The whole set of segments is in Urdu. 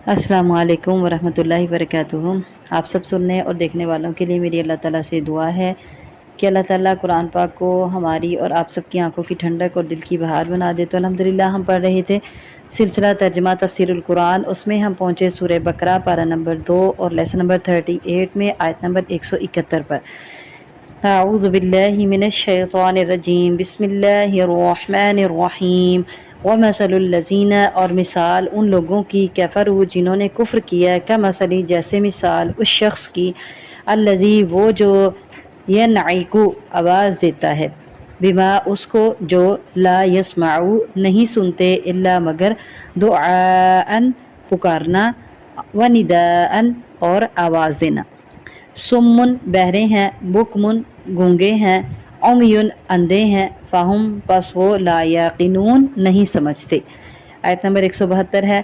السلام علیکم ورحمۃ اللہ وبرکاتہ۔ آپ سب سننے اور دیکھنے والوں کے لیے میری اللہ تعالیٰ سے دعا ہے کہ اللہ تعالیٰ قرآن پاک کو ہماری اور آپ سب کی آنکھوں کی ٹھنڈک اور دل کی بہار بنا دے۔ تو الحمدللہ ہم پڑھ رہے تھے سلسلہ ترجمہ تفسیر القرآن، اس میں ہم پہنچے سورہ بقرہ پارہ نمبر 2 اور لیسن نمبر 38 میں آیت نمبر 171 پر۔ اعوذ باللہ من الشیطان الرجیم، بسم اللہ الرحمن الرحیم۔ وَمَثَلُ الَّذِينَ، اور مثال ان لوگوں کی کفروا جنہوں نے کفر کیا، کمثل جیسے مثال اس شخص کی، الذی وہ جو ینعق آواز دیتا ہے، بما اس کو جو لا یسمع نہیں سنتے، الا مگر دعاء پکارنا، ونداء اور آواز دینا، سمن بہرے ہیں، بکمن گونگے ہیں، عمیٌ اندھے ہیں، فہم پس وہ لا یعقلون نہیں سمجھتے۔ آیت نمبر 172 ہے،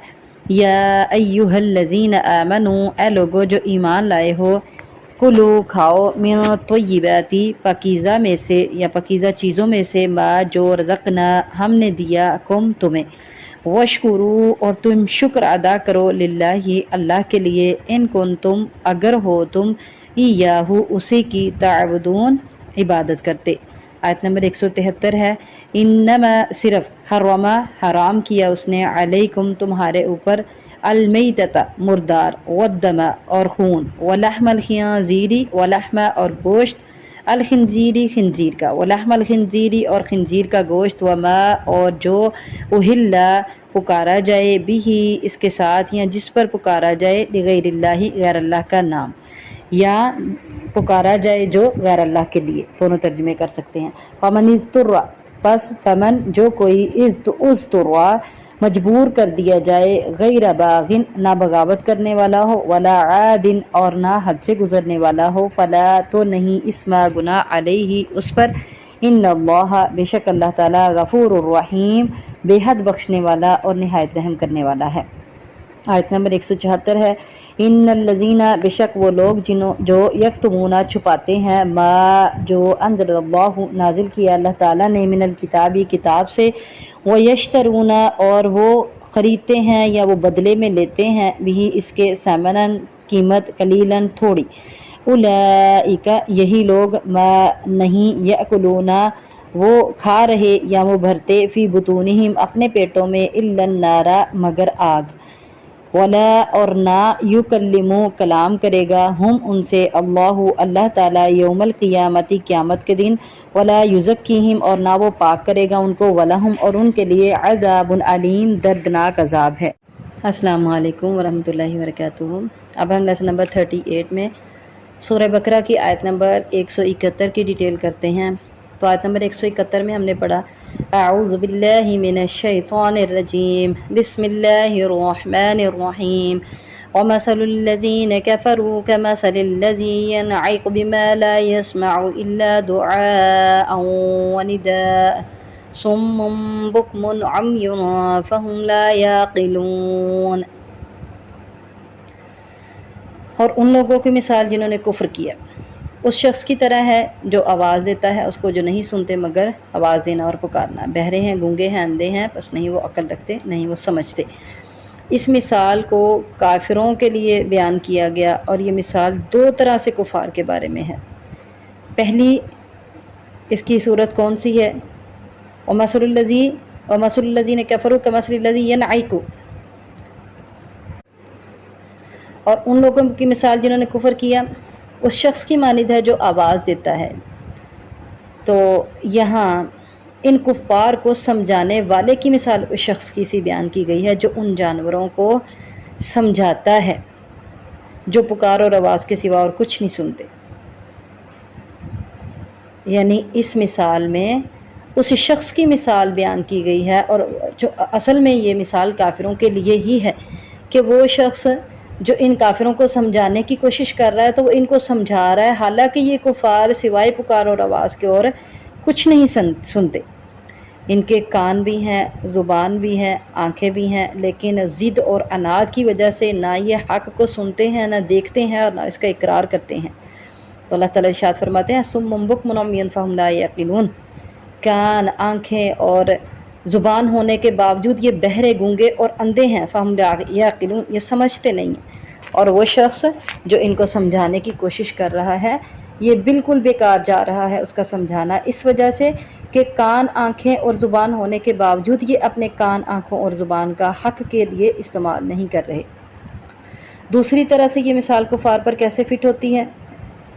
یا ایھا الذین آمنوا، اے لوگو جو ایمان لائے ہو، کلو کھاؤ، من الطیبات پاکیزہ میں سے یا پاکیزہ چیزوں میں سے، ما جو رزقنا ہم نے دیا کم تمہیں، واشکروا اور تم شکر ادا کرو، للہ اللہ کے لیے، ان کنتم اگر ہو تم، ایاہ اسی کی، تعبدون عبادت کرتے۔ آیت نمبر 173 ہے، انما صرف حرما حرام کیا اس نے، علیکم تمہارے اوپر، المیتۃ مردار، والدم اور خون، ولحم الخنزیر ولحم اور گوشت، الخنزیری خنزیر کا، ولحم الخنزیری اور خنزیر کا گوشت، وما اور جو اہلا پکارا جائے، بھی اس کے ساتھ یا جس پر پکارا جائے، لغیر اللہ غیر اللہ کا نام، یا پکارا جائے جو غیر اللہ کے لیے، دونوں ترجمے کر سکتے ہیں۔ فمن اضطر پس فمن جو کوئی، اضطر مجبور کر دیا جائے، غیر باغن نہ بغاوت کرنے والا ہو، ولا عاد اور نہ حد سے گزرنے والا ہو، فلا تو نہیں، اسم گناہ علیہ اس پر، ان اللہ بے شک اللہ تعالی، غفور الرحیم بے حد بخشنے والا اور نہایت رحم کرنے والا ہے۔ آیت نمبر 174 ہے، ان الذین بے شک وہ لوگ جو یکتمون چھپاتے ہیں، ما جو انزل اللہ نازل کیا اللہ تعالیٰ نے، من الکتاب کتاب سے، ویشترون اور وہ خریدتے ہیں یا وہ بدلے میں لیتے ہیں، بھی اس کے، ثمناً قیمت، قلیلاً تھوڑی، اولئک یہی لوگ، ما نہیں، یأکلون وہ کھا رہے یا وہ بھرتے، فی بطونہم اپنے پیٹوں میں، الا النار مگر آگ، ولا اور نہ، یکلم کلام کرے گا، ہم ان سے، اللہ تعالیٰ، یوم القیامت قیامت کے دن، ولا یزکیہم اور نہ وہ پاک کرے گا ان کو، ولہم اور ان کے لیے، عذاب علیم دردناک عذاب ہے۔ السلام علیکم ورحمۃ اللہ وبرکاتہ۔ اب ہم لیسن نمبر 38 میں سورہ بقرہ کی آیت نمبر 171 کی ڈیٹیل کرتے ہیں۔ تو آیت نمبر 171 میں ہم نے پڑھا، اعوذ باللہ من الشیطان الرجیم، بسم اللہ الرحمن الرحیم، ومثل الذین کفروا کمثل الذی ینعق بما لا یسمع الا دعاء ونداء، صم بکم عمی فہم لا یعقلون۔ اور ان لوگوں کی مثال جنہوں نے کفر کیا، اس شخص کی طرح ہے جو آواز دیتا ہے اس کو جو نہیں سنتے مگر آواز دینا اور پکارنا، بہرے ہیں، گونگے ہیں، اندھے ہیں، بس نہیں وہ عقل رکھتے، نہیں وہ سمجھتے۔ اس مثال کو کافروں کے لیے بیان کیا گیا، اور یہ مثال دو طرح سے کفار کے بارے میں ہے۔ پہلی اس کی صورت کون سی ہے، وَمَثَلُ الَّذِينَ كَفَرُوا كَمَثَلِ الَّذِي يَنْعِقُ، اور ان لوگوں کی مثال جنہوں نے کفر کیا اس شخص کی مانند ہے جو آواز دیتا ہے۔ تو یہاں ان کفار کو سمجھانے والے کی مثال اس شخص کی سی بیان کی گئی ہے جو ان جانوروں کو سمجھاتا ہے جو پکار اور آواز کے سوا اور کچھ نہیں سنتے۔ یعنی اس مثال میں اس شخص کی مثال بیان کی گئی ہے، اور جو اصل میں یہ مثال کافروں کے لیے ہی ہے کہ وہ شخص جو ان کافروں کو سمجھانے کی کوشش کر رہا ہے تو وہ ان کو سمجھا رہا ہے، حالانکہ یہ کفار سوائے پکار اور آواز کے اور کچھ نہیں سنتے۔ ان کے کان بھی ہیں، زبان بھی ہے، آنکھیں بھی ہیں، لیکن ضد اور عناد کی وجہ سے نہ یہ حق کو سنتے ہیں، نہ دیکھتے ہیں، اور نہ اس کا اقرار کرتے ہیں۔ تو اللہ تعالیٰ ارشاد فرماتے ہیں، صم بکم عمی فہم لا یعقلون، کان، آنکھیں اور زبان ہونے کے باوجود یہ بہرے گونگے اور اندھے ہیں، فہم لا یعقلون، یہ سمجھتے نہیں ہیں۔ اور وہ شخص جو ان کو سمجھانے کی کوشش کر رہا ہے یہ بالکل بیکار جا رہا ہے اس کا سمجھانا، اس وجہ سے کہ کان، آنکھیں اور زبان ہونے کے باوجود یہ اپنے کان، آنکھوں اور زبان کا حق کے لیے استعمال نہیں کر رہے۔ دوسری طرح سے یہ مثال کفار پر کیسے فٹ ہوتی ہے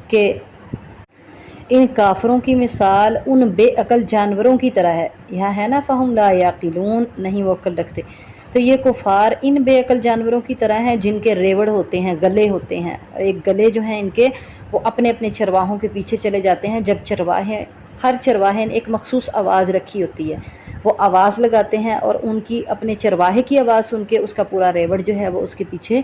کہ ان کافروں کی مثال ان بے عقل جانوروں کی طرح ہے۔ یہاں ہے نا فہم لا یعقلون، نہیں وہ عقل رکھتے، تو یہ کفار ان بے عقل جانوروں کی طرح ہیں جن کے ریوڑ ہوتے ہیں، گلے ہوتے ہیں، اور ایک گلے جو ہیں ان کے وہ اپنے اپنے چرواہوں کے پیچھے چلے جاتے ہیں۔ جب چرواہے، ہر چرواہے نے ایک مخصوص آواز رکھی ہوتی ہے، وہ آواز لگاتے ہیں اور ان کی اپنے چرواہے کی آواز سن کے اس کا پورا ریوڑ جو ہے وہ اس کے پیچھے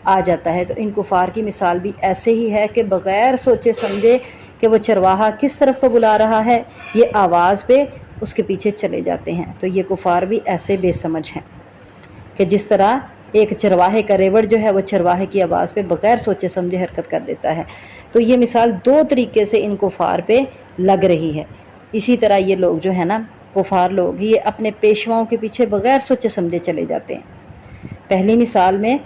آ جاتا ہے۔ تو ان کفار کی مثال بھی ایسے ہی ہے کہ بغیر سوچے سمجھے کہ وہ چرواہا کس طرف کو بلا رہا ہے، یہ آواز پہ اس کے پیچھے چلے جاتے ہیں۔ تو یہ کفار بھی ایسے بے سمجھ ہیں کہ جس طرح ایک چرواہے کا ریوڑ جو ہے وہ چرواہے کی آواز پہ بغیر سوچے سمجھے حرکت کر دیتا ہے۔ تو یہ مثال دو طریقے سے ان کفار پہ لگ رہی ہے۔ اسی طرح یہ لوگ جو ہے نا کفار لوگ، یہ اپنے پیشواؤں کے پیچھے بغیر سوچے سمجھے چلے جاتے ہیں۔ پہلی مثال میں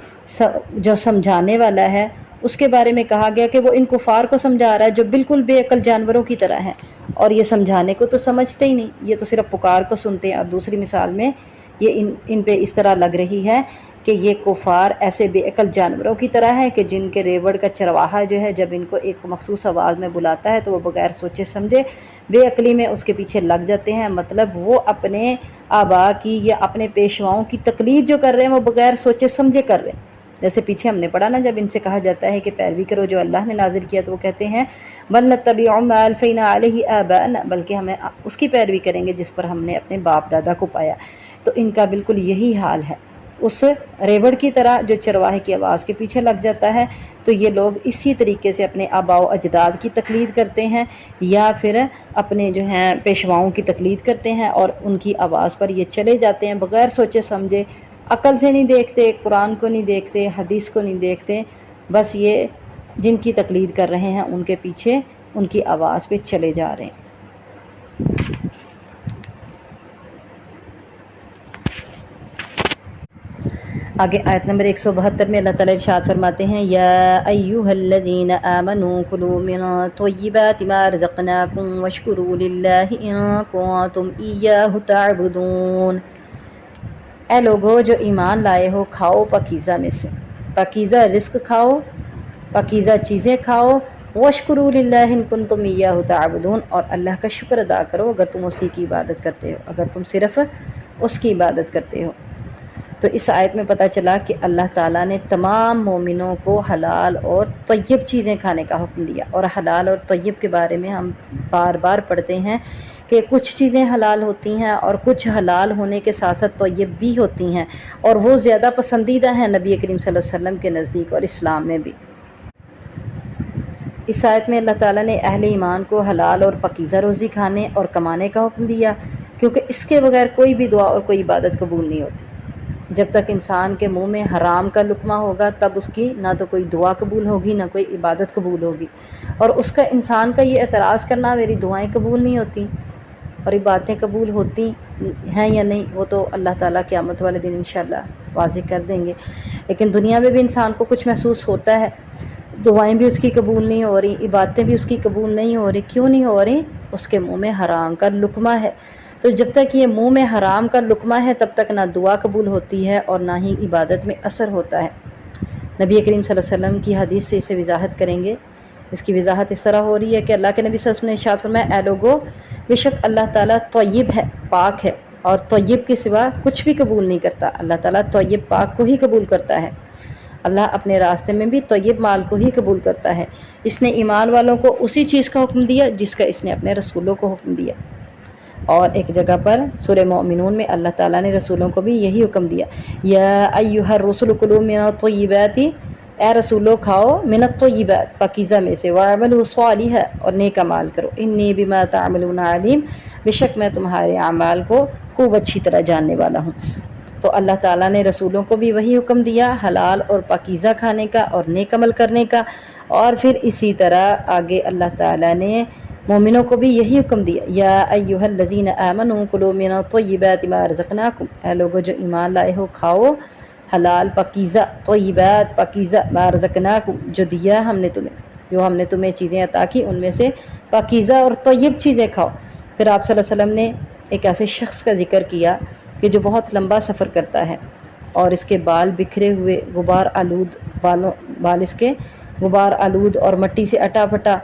جو سمجھانے والا ہے اس کے بارے میں کہا گیا کہ وہ ان کفار کو سمجھا رہا ہے جو بالکل بے عقل جانوروں کی طرح ہیں، اور یہ سمجھانے کو تو سمجھتے ہی نہیں، یہ تو صرف پکار کو سنتے ہیں۔ اور دوسری مثال میں یہ ان پہ اس طرح لگ رہی ہے کہ یہ کفار ایسے بے عقل جانوروں کی طرح ہے کہ جن کے ریوڑ کا چرواہا جو ہے جب ان کو ایک مخصوص آواز میں بلاتا ہے تو وہ بغیر سوچے سمجھے بے عقلی میں اس کے پیچھے لگ جاتے ہیں۔ مطلب وہ اپنے آبا کی یا اپنے پیشواؤں کی تقلید جو کر رہے ہیں وہ بغیر سوچے سمجھے کر رہے ہیں۔ جیسے پیچھے ہم نے پڑھا نا، جب ان سے کہا جاتا ہے کہ پیروی کرو جو اللہ نے نازل کیا، تو وہ کہتے ہیں بل نتبع ما الفینا علیہ آباءنا، بلکہ ہمیں اس کی پیروی کریں گے جس پر ہم نے اپنے باپ دادا کو پایا۔ تو ان کا بالکل یہی حال ہے، اس ریوڑ کی طرح جو چرواہے کی آواز کے پیچھے لگ جاتا ہے۔ تو یہ لوگ اسی طریقے سے اپنے آباء و اجداد کی تقلید کرتے ہیں یا پھر اپنے جو ہیں پیشواؤں کی تقلید کرتے ہیں اور ان کی آواز پر یہ چلے جاتے ہیں بغیر سوچے سمجھے، عقل سے نہیں دیکھتے، قرآن کو نہیں دیکھتے، حدیث کو نہیں دیکھتے، بس یہ جن کی تقلید کر رہے ہیں ان کے پیچھے ان کی آواز پہ چلے جا رہے ہیں۔ آگے آیت نمبر 172 میں اللہ تعالیٰ ارشاد فرماتے ہیں یا ایھا الذین آمنوا کلوا من طیبات ما رزقناکم واشکروا للہ ان کنتم ایاہ تعبدون۔ اے لوگو جو ایمان لائے ہو، کھاؤ پاکیزہ میں سے، پاکیزہ رزق کھاؤ، پاکیزہ چیزیں کھاؤ، واشکروا للہ ان کنتم ایاہ تعبدون، اور اللہ کا شکر ادا کرو اگر تم اسی کی عبادت کرتے ہو، اگر تم صرف اس کی عبادت کرتے ہو۔ تو اس آیت میں پتہ چلا کہ اللہ تعالیٰ نے تمام مومنوں کو حلال اور طیب چیزیں کھانے کا حکم دیا، اور حلال اور طیب کے بارے میں ہم بار بار پڑھتے ہیں کہ کچھ چیزیں حلال ہوتی ہیں اور کچھ حلال ہونے کے ساتھ ساتھ طیب بھی ہوتی ہیں، اور وہ زیادہ پسندیدہ ہیں نبی کریم صلی اللہ علیہ وسلم کے نزدیک اور اسلام میں بھی۔ اس آیت میں اللہ تعالیٰ نے اہل ایمان کو حلال اور پاکیزہ روزی کھانے اور کمانے کا حکم دیا، کیونکہ اس کے بغیر کوئی بھی دعا اور کوئی عبادت قبول نہیں ہوتی۔ جب تک انسان کے منہ میں حرام کا لقمہ ہوگا تب اس کی نہ تو کوئی دعا قبول ہوگی نہ کوئی عبادت قبول ہوگی، اور اس کا انسان کا یہ اعتراض کرنا میری دعائیں قبول نہیں ہوتی اور عبادتیں قبول ہوتی ہیں یا نہیں، وہ تو اللہ تعالیٰ قیامت والے دن انشاءاللہ واضح کر دیں گے۔ لیکن دنیا میں بھی انسان کو کچھ محسوس ہوتا ہے، دعائیں بھی اس کی قبول نہیں ہو رہی، عبادتیں بھی اس کی قبول نہیں ہو رہی۔ کیوں نہیں ہو رہی؟ اس کے منہ میں حرام کا لقمہ ہے۔ تو جب تک یہ منہ میں حرام کا لقمہ ہے تب تک نہ دعا قبول ہوتی ہے اور نہ ہی عبادت میں اثر ہوتا ہے۔ نبی کریم صلی اللہ علیہ وسلم کی حدیث سے اسے وضاحت کریں گے۔ اس کی وضاحت اس طرح ہو رہی ہے کہ اللہ کے نبی صلی اللہ علیہ وسلم نے ارشاد فرمایا اے لوگو، بے شک اللہ تعالیٰ طیب ہے، پاک ہے، اور طیب کے سوا کچھ بھی قبول نہیں کرتا۔ اللہ تعالیٰ طیب پاک کو ہی قبول کرتا ہے۔ اللہ اپنے راستے میں بھی طیب مال کو ہی قبول کرتا ہے۔ اس نے ایمان والوں کو اسی چیز کا حکم دیا جس کا اس نے اپنے رسولوں کو حکم دیا۔ اور ایک جگہ پر سورہ مومنون میں اللہ تعالیٰ نے رسولوں کو بھی یہی حکم دیا یا ایھا الرسل کلوا من الطیبات، اے رسولو کھاؤ من الطیبات پاکیزہ میں سے، واعملوا صالحا اور نیک اعمال کرو، انی بما تعملون علیم، بے شک میں تمہارے اعمال کو خوب اچھی طرح جاننے والا ہوں۔ تو اللہ تعالیٰ نے رسولوں کو بھی وہی حکم دیا حلال اور پاکیزہ کھانے کا اور نیک عمل کرنے کا، اور پھر اسی طرح آگے اللہ تعالیٰ نے مومنوں کو بھی یہی حکم دیا، یا ایھا الذین آمنوا کلوا من الطیبات ما رزقناکم، اے لوگو جو ایمان لائے ہو کھاؤ حلال پاکیزہ، طیبات پاکیزہ، ما رزقناکم جو دیا ہم نے تمہیں، جو ہم نے تمہیں چیزیں عطا کی ان میں سے پاکیزہ اور طیب چیزیں کھاؤ۔ پھر آپ صلی اللہ علیہ وسلم نے ایک ایسے شخص کا ذکر کیا کہ جو بہت لمبا سفر کرتا ہے اور اس کے بال بکھرے ہوئے غبار آلود، بال اس کے غبار آلود اور مٹی سے اٹا پٹا،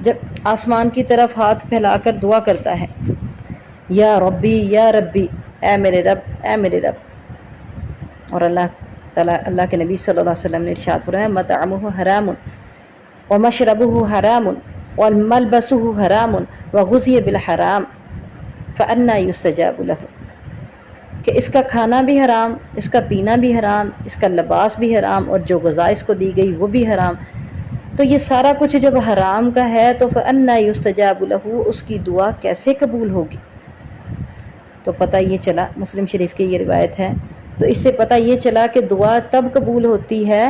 جب آسمان کی طرف ہاتھ پھیلا کر دعا کرتا ہے، یا ربی یا ربی، اے میرے رب اے میرے رب۔ اور اللہ کے نبی صلی اللہ علیہ وسلم نے ارشاد فرمایا، مطعمہ حرام ومشربہ حرام وملبسہ حرام وغذی بالحرام فأنی یستجاب لہ، کہ اس کا کھانا بھی حرام، اس کا پینا بھی حرام، اس کا لباس بھی حرام، اور جو غذا اس کو دی گئی وہ بھی حرام۔ تو یہ سارا کچھ جب حرام کا ہے تو فأنی یستجاب لہ، اس کی دعا کیسے قبول ہوگی؟ تو پتہ یہ چلا، مسلم شریف کی یہ روایت ہے، تو اس سے پتہ یہ چلا کہ دعا تب قبول ہوتی ہے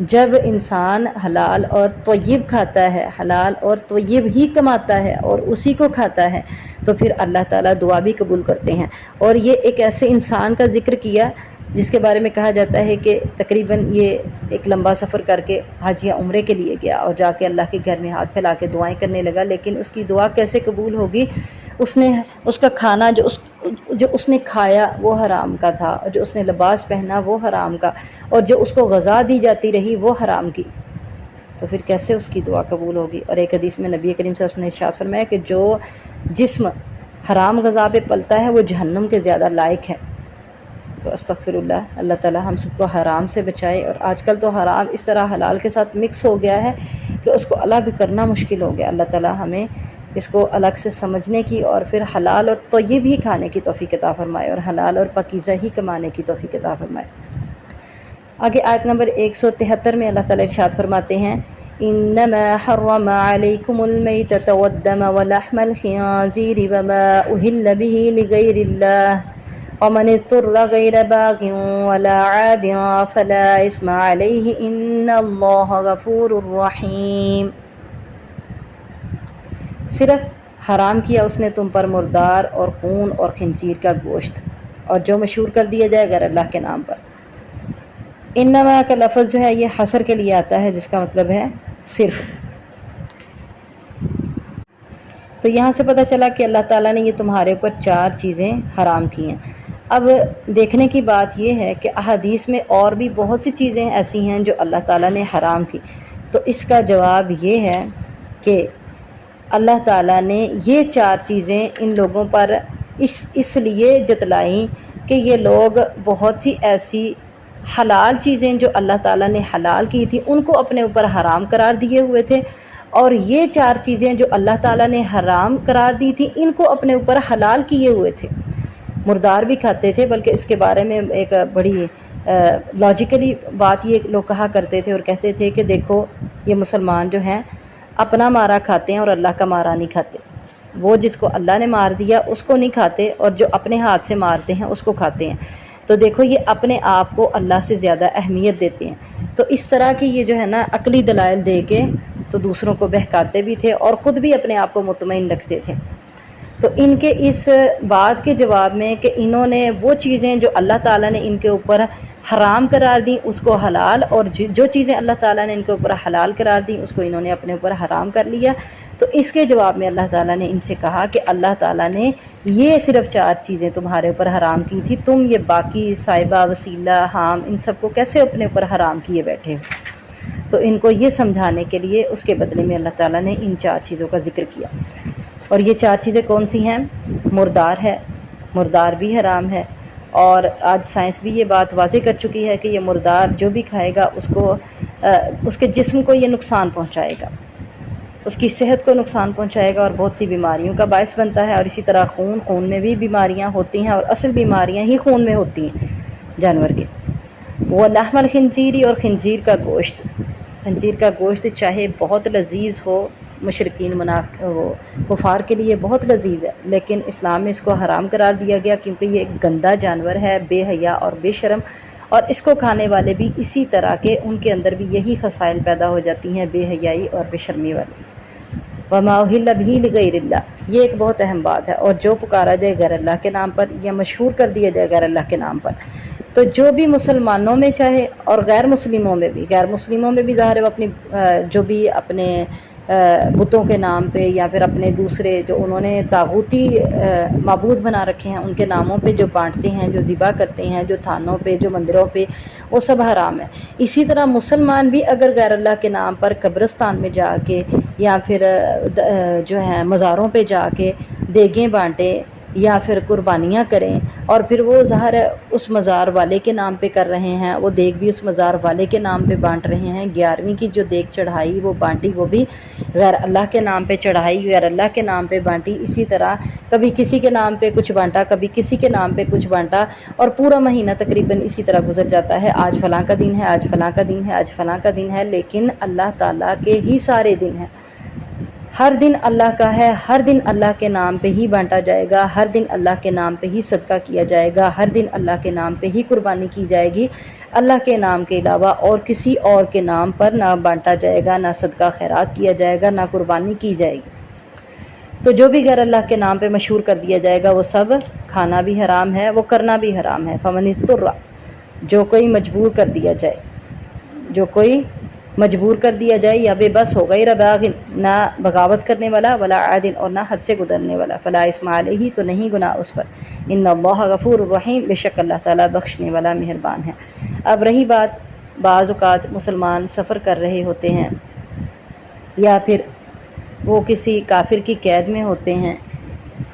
جب انسان حلال اور طیب کھاتا ہے، حلال اور طیب ہی کماتا ہے اور اسی کو کھاتا ہے، تو پھر اللہ تعالیٰ دعا بھی قبول کرتے ہیں۔ اور یہ ایک ایسے انسان کا ذکر کیا جس کے بارے میں کہا جاتا ہے کہ تقریباً یہ ایک لمبا سفر کر کے حج یا عمرے کے لیے گیا اور جا کے اللہ کے گھر میں ہاتھ پھیلا کے دعائیں کرنے لگا، لیکن اس کی دعا کیسے قبول ہوگی؟ اس کا کھانا جو اس نے کھایا وہ حرام کا تھا، اور جو اس نے لباس پہنا وہ حرام کا، اور جو اس کو غذا دی جاتی رہی وہ حرام کی، تو پھر کیسے اس کی دعا قبول ہوگی؟ اور ایک حدیث میں نبی کریم صلی اللہ علیہ وسلم نے ارشاد فرمایا کہ جو جسم حرام غذا پہ پلتا ہے وہ جہنم کے زیادہ لائق ہے۔ تو استغفر اللہ، اللہ تعالیٰ ہم سب کو حرام سے بچائے۔ اور آج کل تو حرام اس طرح حلال کے ساتھ مکس ہو گیا ہے کہ اس کو الگ کرنا مشکل ہو گیا۔ اللہ تعالیٰ ہمیں اس کو الگ سے سمجھنے کی اور پھر حلال اور طیب ہی کھانے کی توفیق عطا فرمائے، اور حلال اور پاکیزہ ہی کمانے کی توفیق عطا فرمائے۔ آگے آیت نمبر 173 میں اللہ تعالیٰ ارشاد فرماتے ہیں، انما حرم علیکم المیتۃ والدم ولحم الخنزیر وما اہل به لغیر اللہ ومن اضطر غیر باغ ولا عاد فلا اثم علیہ ان اللہ غفور رحیم۔ صرف حرام کیا اس نے تم پر مردار اور خون اور خنزیر کا گوشت، اور جو مشہور کر دیا جائے غیر اللہ کے نام پر۔ انما کا لفظ جو ہے یہ حصر کے لیے آتا ہے، جس کا مطلب ہے صرف۔ تو یہاں سے پتہ چلا کہ اللہ تعالیٰ نے یہ تمہارے اوپر 4 چیزیں حرام کی ہیں۔ اب دیکھنے کی بات یہ ہے کہ احادیث میں اور بھی بہت سی چیزیں ایسی ہیں جو اللہ تعالیٰ نے حرام کی، تو اس کا جواب یہ ہے کہ اللہ تعالیٰ نے یہ 4 چیزیں ان لوگوں پر اس لیے جتلائیں کہ یہ لوگ بہت سی ایسی حلال چیزیں جو اللہ تعالیٰ نے حلال کی تھی ان کو اپنے اوپر حرام قرار دیے ہوئے تھے، اور یہ 4 چیزیں جو اللہ تعالیٰ نے حرام قرار دی تھی ان کو اپنے اوپر حلال کیے ہوئے تھے۔ مردار بھی کھاتے تھے، بلکہ اس کے بارے میں ایک بڑی لاجیکلی بات یہ لوگ کہا کرتے تھے اور کہتے تھے کہ دیکھو یہ مسلمان جو ہیں اپنا مارا کھاتے ہیں اور اللہ کا مارا نہیں کھاتے، وہ جس کو اللہ نے مار دیا اس کو نہیں کھاتے، اور جو اپنے ہاتھ سے مارتے ہیں اس کو کھاتے ہیں۔ تو دیکھو یہ اپنے آپ کو اللہ سے زیادہ اہمیت دیتے ہیں، تو اس طرح کی یہ جو ہے نا عقلی دلائل دے کے تو دوسروں کو بہکاتے بھی تھے اور خود بھی اپنے آپ کو مطمئن رکھتے تھے۔ تو ان کے اس بات کے جواب میں کہ انہوں نے وہ چیزیں جو اللہ تعالیٰ نے ان کے اوپر حرام قرار دیں اس کو حلال، اور جو چیزیں اللہ تعالیٰ نے ان کے اوپر حلال قرار دیں اس کو انہوں نے اپنے اوپر حرام کر لیا، تو اس کے جواب میں اللہ تعالیٰ نے ان سے کہا کہ اللہ تعالیٰ نے یہ صرف 4 چیزیں تمہارے اوپر حرام کی تھی، تم یہ باقی صائبہ، وسیلہ، حام، ان سب کو کیسے اپنے اوپر حرام کیے بیٹھے ہو؟ تو ان کو یہ سمجھانے کے لیے اس کے بدلے میں اللہ تعالیٰ نے ان 4 چیزوں کا ذکر کیا۔ اور یہ 4 چیزیں کون سی ہیں؟ مردار ہے، مردار بھی حرام ہے، اور آج سائنس بھی یہ بات واضح کر چکی ہے کہ یہ مردار جو بھی کھائے گا اس کے جسم کو یہ نقصان پہنچائے گا، اس کی صحت کو نقصان پہنچائے گا اور بہت سی بیماریوں کا باعث بنتا ہے۔ اور اسی طرح خون میں بھی بیماریاں ہوتی ہیں، اور اصل بیماریاں ہی خون میں ہوتی ہیں جانور کے۔ وہ لحم الخنزیری، اور خنزیر کا گوشت، خنزیر کا گوشت چاہے بہت لذیذ ہو، مشرکین کفار کے لیے بہت لذیذ ہے، لیکن اسلام میں اس کو حرام قرار دیا گیا کیونکہ یہ ایک گندا جانور ہے، بے حیا اور بے شرم، اور اس کو کھانے والے بھی اسی طرح کے ان کے اندر بھی یہی خصائل پیدا ہو جاتی ہیں، بے حیائی اور بے شرمی والی۔ وما اہل بہ لغیر اللہ، یہ ایک بہت اہم بات ہے، اور جو پکارا جائے غیر اللہ کے نام پر یا مشہور کر دیا جائے غیر اللہ کے نام پر، تو جو بھی مسلمانوں میں چاہے اور غیر مسلموں میں بھی، غیر مسلموں میں بھی ظاہر ہے وہ اپنی جو بھی اپنے بتوں کے نام پہ یا پھر اپنے دوسرے جو انہوں نے طاغوتی معبود بنا رکھے ہیں ان کے ناموں پہ جو بانٹتے ہیں، جو ذبح کرتے ہیں، جو تھانوں پہ، جو مندروں پہ، وہ سب حرام ہے۔ اسی طرح مسلمان بھی اگر غیر اللہ کے نام پر قبرستان میں جا کے یا پھر جو ہے مزاروں پہ جا کے دیگیں بانٹیں یا پھر قربانیاں کریں، اور پھر وہ ظاہر ہے اس مزار والے کے نام پہ کر رہے ہیں، وہ دیگ بھی اس مزار والے کے نام پہ بانٹ رہے ہیں، 11ویں کی جو دیگ چڑھائی وہ بانٹی وہ بھی غیر اللہ کے نام پہ چڑھائی، غیر اللہ کے نام پہ بانٹی۔ اسی طرح کبھی کسی کے نام پہ کچھ بانٹا، کبھی کسی کے نام پہ کچھ بانٹا، اور پورا مہینہ تقریباً اسی طرح گزر جاتا ہے، آج فلاں کا دن ہے، آج فلاں کا دن ہے، آج فلاں کا دن ہے، لیکن اللہ تعالیٰ کے ہی سارے دن ہیں، ہر دن اللہ کا ہے، ہر دن اللہ کے نام پہ ہی بانٹا جائے گا، ہر دن اللہ کے نام پہ ہی صدقہ کیا جائے گا، ہر دن اللہ کے نام پہ ہی قربانی کی جائے گی، اللہ کے نام کے علاوہ اور کسی اور کے نام پر نہ بانٹا جائے گا، نہ صدقہ خیرات کیا جائے گا، نہ قربانی کی جائے گی۔ تو جو بھی غیر اللہ کے نام پہ مشہور کر دیا جائے گا وہ سب کھانا بھی حرام ہے، وہ کرنا بھی حرام ہے۔ فمن اضطر، جو کوئی مجبور کر دیا جائے، جو کوئی مجبور کر دیا جائے یا بے بس ہو، غیر باغ، نہ بغاوت کرنے والا، ولا عاد، اور نہ حد سے گزرنے والا، فلا اثم علیہ، تو نہیں گناہ اس پر، ان اللہ غفور الرحیم، بے شک اللہ تعالیٰ بخشنے والا مہربان ہے۔ اب رہی بات، بعض اوقات مسلمان سفر کر رہے ہوتے ہیں یا پھر وہ کسی کافر کی قید میں ہوتے ہیں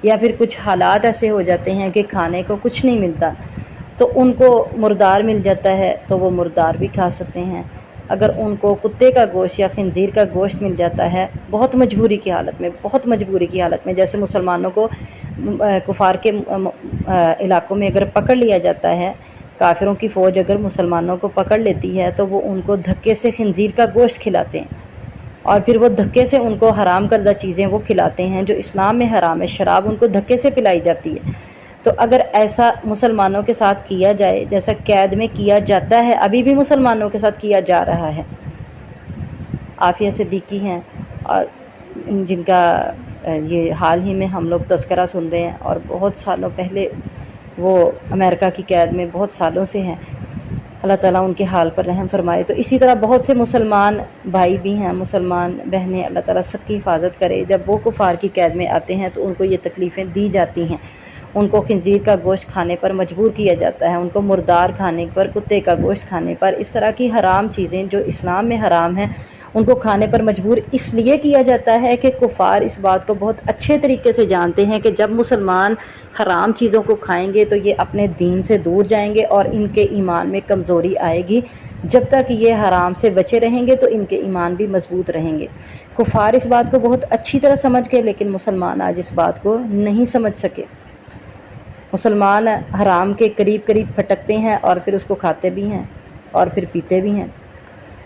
یا پھر کچھ حالات ایسے ہو جاتے ہیں کہ کھانے کو کچھ نہیں ملتا، تو ان کو مردار مل جاتا ہے تو وہ مردار بھی کھا سکتے ہیں۔ اگر ان کو کتے کا گوشت یا خنزیر کا گوشت مل جاتا ہے بہت مجبوری کی حالت میں، بہت مجبوری کی حالت میں، جیسے مسلمانوں کو کفار کے علاقوں میں اگر پکڑ لیا جاتا ہے، کافروں کی فوج اگر مسلمانوں کو پکڑ لیتی ہے تو وہ ان کو دھکے سے خنزیر کا گوشت کھلاتے ہیں، اور پھر وہ دھکے سے ان کو حرام کردہ چیزیں وہ کھلاتے ہیں جو اسلام میں حرام ہے، شراب ان کو دھکے سے پلائی جاتی ہے۔ تو اگر ایسا مسلمانوں کے ساتھ کیا جائے جیسا قید میں کیا جاتا ہے، ابھی بھی مسلمانوں کے ساتھ کیا جا رہا ہے، عافیہ صدیقی ہیں اور جن کا یہ حال ہی میں ہم لوگ تذکرہ سن رہے ہیں، اور بہت سالوں پہلے وہ امریکہ کی قید میں بہت سالوں سے ہیں، اللہ تعالیٰ ان کے حال پر رحم فرمائے۔ تو اسی طرح بہت سے مسلمان بھائی بھی ہیں، مسلمان بہنیں، اللہ تعالیٰ سب کی حفاظت کرے، جب وہ کفار کی قید میں آتے ہیں تو ان کو یہ تکلیفیں دی جاتی ہیں، ان کو خنزیر کا گوشت کھانے پر مجبور کیا جاتا ہے، ان کو مردار کھانے پر، کتے کا گوشت کھانے پر، اس طرح کی حرام چیزیں جو اسلام میں حرام ہیں ان کو کھانے پر مجبور اس لیے کیا جاتا ہے کہ کفار اس بات کو بہت اچھے طریقے سے جانتے ہیں کہ جب مسلمان حرام چیزوں کو کھائیں گے تو یہ اپنے دین سے دور جائیں گے اور ان کے ایمان میں کمزوری آئے گی، جب تک یہ حرام سے بچے رہیں گے تو ان کے ایمان بھی مضبوط رہیں گے۔ کفار اس بات کو بہت اچھی طرح سمجھ گئے، لیکن مسلمان آج اس بات کو نہیں سمجھ سکے۔ مسلمان حرام کے قریب قریب پھٹکتے ہیں اور پھر اس کو کھاتے بھی ہیں اور پھر پیتے بھی ہیں۔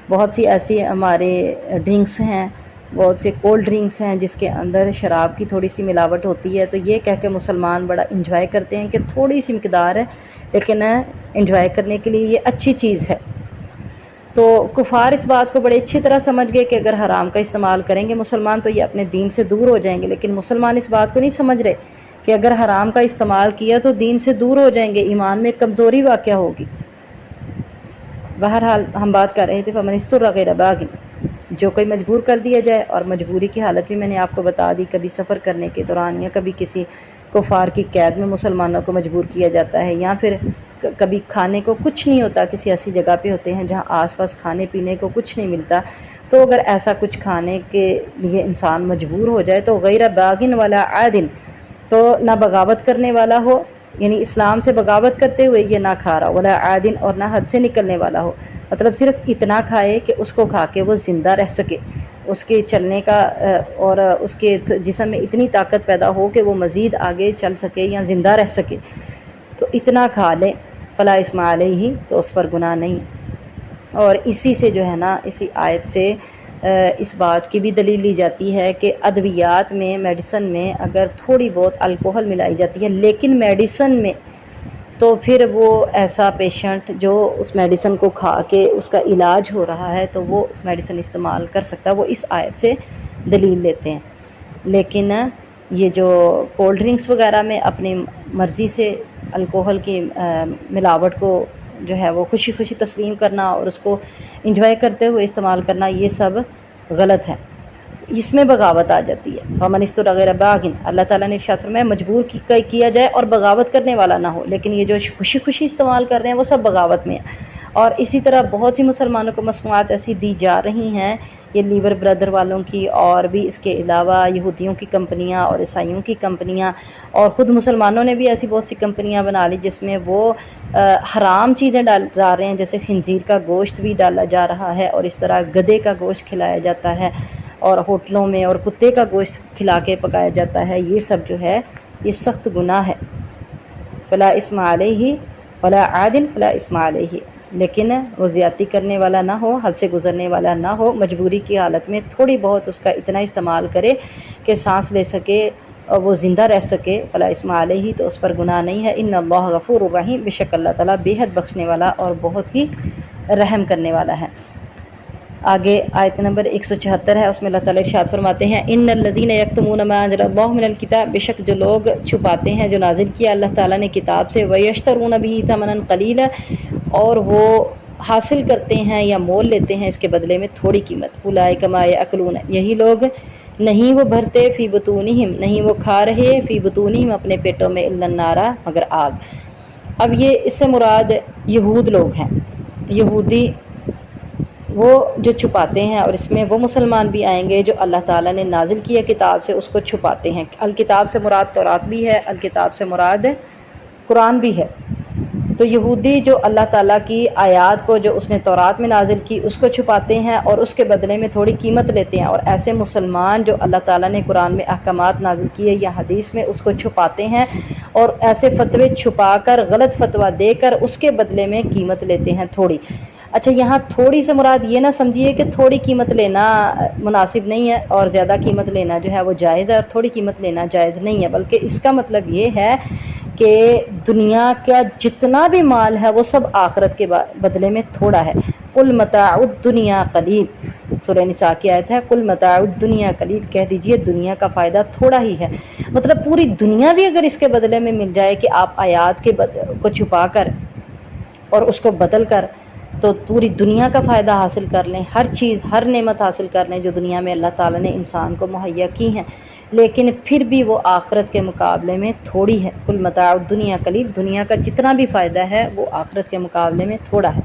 بہت سی ایسی ہمارے ڈرنکس ہیں، بہت سے کولڈ ڈرنکس ہیں جس کے اندر شراب کی تھوڑی سی ملاوٹ ہوتی ہے، تو یہ کہہ کے مسلمان بڑا انجوائے کرتے ہیں کہ تھوڑی سی مقدار ہے لیکن انجوائے کرنے کے لیے یہ اچھی چیز ہے۔ تو کفار اس بات کو بڑے اچھی طرح سمجھ گئے کہ اگر حرام کا استعمال کریں گے مسلمان تو یہ اپنے دین سے دور ہو جائیں گے، لیکن مسلمان اس بات کو نہیں سمجھ رہے کہ اگر حرام کا استعمال کیا تو دین سے دور ہو جائیں گے، ایمان میں کمزوری واقع ہوگی۔ بہرحال ہم بات کر رہے تھے فمن اضطر غیر باغ، جو کوئی مجبور کر دیا جائے، اور مجبوری کی حالت بھی میں نے آپ کو بتا دی، کبھی سفر کرنے کے دوران یا کبھی کسی کفار کی قید میں مسلمانوں کو مجبور کیا جاتا ہے، یا پھر کبھی کھانے کو کچھ نہیں ہوتا، کسی ایسی جگہ پہ ہوتے ہیں جہاں آس پاس کھانے پینے کو کچھ نہیں ملتا، تو اگر ایسا کچھ کھانے کے لیے انسان مجبور ہو جائے تو غیر باغن ولا عادن، تو نہ بغاوت کرنے والا ہو، یعنی اسلام سے بغاوت کرتے ہوئے یہ نہ کھا رہا، ولا عادن، اور نہ حد سے نکلنے والا ہو، مطلب صرف اتنا کھائے کہ اس کو کھا کے وہ زندہ رہ سکے، اس کے چلنے کا اور اس کے جسم میں اتنی طاقت پیدا ہو کہ وہ مزید آگے چل سکے یا زندہ رہ سکے، تو اتنا کھا لے، فلا اثم علیہ، تو اس پر گناہ نہیں۔ اور اسی سے جو ہے نا، اسی آیت سے اس بات کی بھی دلیل لی جاتی ہے کہ ادویات میں، میڈیسن میں اگر تھوڑی بہت الکوہل ملائی جاتی ہے لیکن میڈیسن میں، تو پھر وہ ایسا پیشنٹ جو اس میڈیسن کو کھا کے اس کا علاج ہو رہا ہے تو وہ میڈیسن استعمال کر سکتا ہے، وہ اس آیت سے دلیل لیتے ہیں۔ لیکن یہ جو کولڈ ڈرنکس وغیرہ میں اپنی مرضی سے الکوہل کی ملاوٹ کو جو ہے وہ خوشی خوشی تسلیم کرنا اور اس کو انجوائے کرتے ہوئے استعمال کرنا، یہ سب غلط ہے، اس میں بغاوت آ جاتی ہے۔ فمن استر غیر باغ، اللہ تعالیٰ نے ارشاد فرمایا مجبور کیا جائے اور بغاوت کرنے والا نہ ہو، لیکن یہ جو خوشی خوشی استعمال کر رہے ہیں وہ سب بغاوت میں ہے۔ اور اسی طرح بہت سی مسلمانوں کو مصنوعات ایسی دی جا رہی ہیں، یہ لیور برادر والوں کی، اور بھی اس کے علاوہ یہودیوں کی کمپنیاں اور عیسائیوں کی کمپنیاں، اور خود مسلمانوں نے بھی ایسی بہت سی کمپنیاں بنا لی جس میں وہ حرام چیزیں ڈال جا رہے ہیں، جیسے خنزیر کا گوشت بھی ڈالا جا رہا ہے، اور اس طرح گدھے کا گوشت کھلایا جاتا ہے، اور ہوٹلوں میں اور کتے کا گوشت کھلا کے پکایا جاتا ہے۔ یہ سب جو ہے یہ سخت گناہ ہے۔ فلا اسم علیہ ولا عادن فلا اسم علیہ، لیکن وہ زیادتی کرنے والا نہ ہو، حد سے گزرنے والا نہ ہو، مجبوری کی حالت میں تھوڑی بہت اس کا اتنا استعمال کرے کہ سانس لے سکے اور وہ زندہ رہ سکے، فلا اسم علیہ، تو اس پر گناہ نہیں ہے۔ ان اللہ غفور الرحیم، بے شک اللہ تعالیٰ بے حد بخشنے والا اور بہت ہی رحم کرنے والا ہے۔ آگے آیت نمبر 174 ہے، اس میں اللہ تعالیٰ ارشاد فرماتے ہیں ان الذین یکتمون ما انزل اللہ من الکتاب، بے شک جو لوگ چھپاتے ہیں جو نازل کیا اللہ تعالیٰ نے کتاب سے، ویشترون به ثمنا قلیلا، اور وہ حاصل کرتے ہیں یا مول لیتے ہیں اس کے بدلے میں تھوڑی قیمت، اولئک ما یاکلون، یہی لوگ نہیں وہ بھرتے فی بطونہم، نہیں وہ کھا رہے فی بطونہم اپنے پیٹوں میں، الا النار، مگر آگ۔ اب یہ اس سے مراد یہود لوگ ہیں، یہودی وہ جو چھپاتے ہیں، اور اس میں وہ مسلمان بھی آئیں گے جو اللہ تعالیٰ نے نازل کیا کتاب سے اس کو چھپاتے ہیں۔ الکتاب سے مراد تورات بھی ہے، الکتاب سے مراد قرآن بھی ہے۔ تو یہودی جو اللہ تعالیٰ کی آیات کو جو اس نے تورات میں نازل کی اس کو چھپاتے ہیں اور اس کے بدلے میں تھوڑی قیمت لیتے ہیں، اور ایسے مسلمان جو اللہ تعالیٰ نے قرآن میں احکامات نازل کیے یا حدیث میں اس کو چھپاتے ہیں اور ایسے فتوے چھپا کر غلط فتویٰ دے کر اس کے بدلے میں قیمت لیتے ہیں تھوڑی۔ اچھا، یہاں تھوڑی سے مراد یہ نہ سمجھیے کہ تھوڑی قیمت لینا مناسب نہیں ہے اور زیادہ قیمت لینا جو ہے وہ جائز ہے، اور تھوڑی قیمت لینا جائز نہیں ہے، بلکہ اس کا مطلب یہ ہے کہ دنیا کا جتنا بھی مال ہے وہ سب آخرت کے بدلے میں تھوڑا ہے۔ قل متاع الدنیا قلیل، سورہ نساء کی آیت ہے، قل متاع الدنیا قلیل، کہہ دیجئے دنیا کا فائدہ تھوڑا ہی ہے۔ مطلب پوری دنیا بھی اگر اس کے بدلے میں مل جائے کہ آپ آیات کے کو چھپا کر اور اس کو بدل کر تو پوری دنیا کا فائدہ حاصل کر لیں، ہر چیز ہر نعمت حاصل کر لیں جو دنیا میں اللہ تعالیٰ نے انسان کو مہیا کی ہیں، لیکن پھر بھی وہ آخرت کے مقابلے میں تھوڑی ہے۔ کل متاع الدنیا قلیل، دنیا کا جتنا بھی فائدہ ہے وہ آخرت کے مقابلے میں تھوڑا ہے۔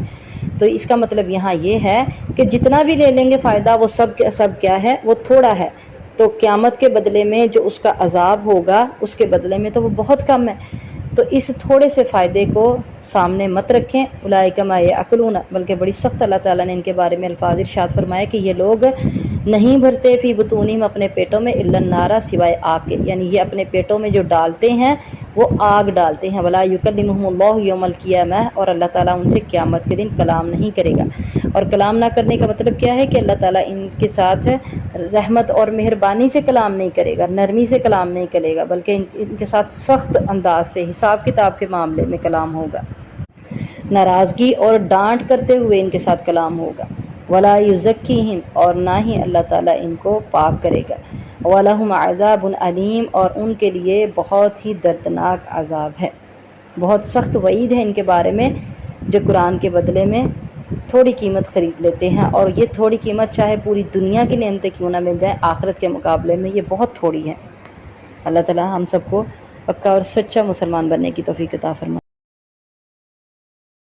تو اس کا مطلب یہاں یہ ہے کہ جتنا بھی لے لیں گے فائدہ وہ سب کیا ہے، وہ تھوڑا ہے، تو قیامت کے بدلے میں جو اس کا عذاب ہوگا اس کے بدلے میں تو وہ بہت کم ہے۔ تو اس تھوڑے سے فائدے کو سامنے مت رکھیں، اولئک ما یاکلون، بلکہ بڑی سخت اللہ تعالیٰ نے ان کے بارے میں الفاظ ارشاد فرمایا کہ یہ لوگ نہیں بھرتے فی بطونہم اپنے پیٹوں میں، الا النار، سوائے آگ کے، یعنی یہ اپنے پیٹوں میں جو ڈالتے ہیں وہ آگ ڈالتے ہیں۔ ولا یکلمہم اللہ یوم القیامہ، اور اللہ تعالیٰ ان سے قیامت کے دن کلام نہیں کرے گا۔ اور کلام نہ کرنے کا مطلب کیا ہے کہ اللہ تعالیٰ ان کے ساتھ رحمت اور مہربانی سے کلام نہیں کرے گا، نرمی سے کلام نہیں کرے گا، بلکہ ان کے ساتھ سخت انداز سے حساب کتاب کے معاملے میں کلام ہوگا، ناراضگی اور ڈانٹ کرتے ہوئے ان کے ساتھ کلام ہوگا۔ ولا یزکیہم، اور نہ ہی اللہ تعالیٰ ان کو پاک کرے گا۔ وَلَهُمْ عَذَابٌ علیم، اور ان کے لیے بہت ہی دردناک عذاب ہے، بہت سخت وعید ہے ان کے بارے میں جو قرآن کے بدلے میں تھوڑی قیمت خرید لیتے ہیں، اور یہ تھوڑی قیمت چاہے پوری دنیا کی نعمتیں کیوں نہ مل جائیں، آخرت کے مقابلے میں یہ بہت تھوڑی ہے۔ اللہ تعالیٰ ہم سب کو پکا اور سچا مسلمان بننے کی توفیق عطا فرمائے۔